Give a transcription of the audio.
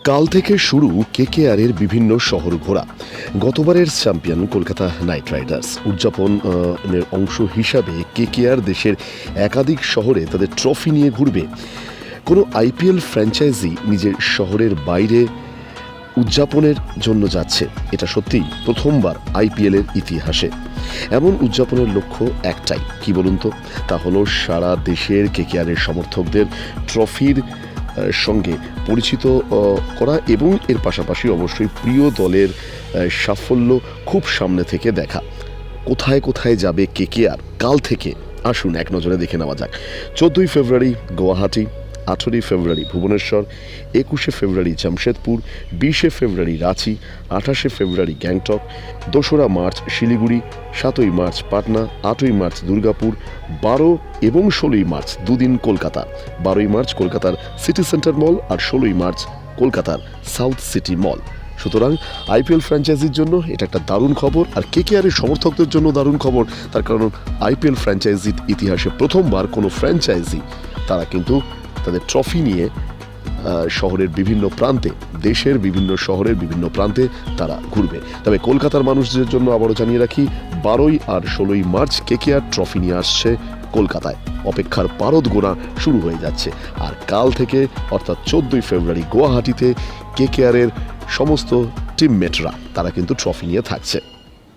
কাল থেকে শুরু কেকেআরের বিভিন্ন শহর ঘোরা। গতবারের চ্যাম্পিয়ন কলকাতা নাইট রাইডার্স উদযাপনের অংশ হিসাবে কেকেআর দেশের একাধিক শহরে তাদের ট্রফি নিয়ে ঘুরবে। কোনো আইপিএল ফ্র্যাঞ্চাইজি নিজের শহরের বাইরে উদযাপনের জন্য যাচ্ছে, এটা সত্যিই প্রথমবার আইপিএলের ইতিহাসে। এমন উদযাপনের লক্ষ্য একটাই, কি বলুন তো, তা হলো সারা দেশের কেকেআরের সমর্থকদের ট্রফির সঙ্গে পরিচিত করা এবং এর পাশাপাশি অবশ্যই প্রিয় দলের সাফল্য খুব সামনে থেকে দেখা। কোথায় কোথায় যাবে কেকেআর কাল থেকে, আসুন এক নজরে দেখে নেওয়া যাক। 14ই ফেব্রুয়ারি গুয়াহাটি, 18ই ফেব্রুয়ারি ভুবনেশ্বর, 21শে ফেব্রুয়ারি জামশেদপুর, 20শে ফেব্রুয়ারি রাঁচি, 28শে ফেব্রুয়ারি গ্যাংটক, 2রা মার্চ শিলিগুড়ি, 7ই মার্চ পাটনা, 8ই মার্চ দুর্গাপুর, 12 এবং 16ই মার্চ দুদিন কলকাতা। 12ই মার্চ কলকাতার সিটি সেন্টার মল আর 16ই মার্চ কলকাতার সাউথ সিটি মল। সুতরাং আইপিএল ফ্র্যাঞ্চাইজির জন্য এটা একটা দারুণ খবর, আর কেকেআরের সমর্থকদের জন্য দারুণ খবর। তার কারণ আইপিএল ফ্র্যাঞ্চাইজির ইতিহাসে প্রথমবার কোনো ফ্র্যাঞ্চাইজি তারা কিন্তু তাদের ট্রফি নিয়ে শহরের বিভিন্ন প্রান্তে, দেশের বিভিন্ন শহরের বিভিন্ন প্রান্তে তারা ঘুরবে। তবে কলকাতার মানুষদের জন্য আবারও জানিয়ে রাখি, 12ই আর 16ই মার্চ কেকেআর ট্রফি নিয়ে আসছে কলকাতায়। অপেক্ষার পারদ গোনা শুরু হয়ে যাচ্ছে। আর কাল থেকে অর্থাৎ 14ই ফেব্রুয়ারি গুয়াহাটিতে কেকেআরের সমস্ত টিমমেটরা তারা কিন্তু ট্রফি নিয়ে থাকছে।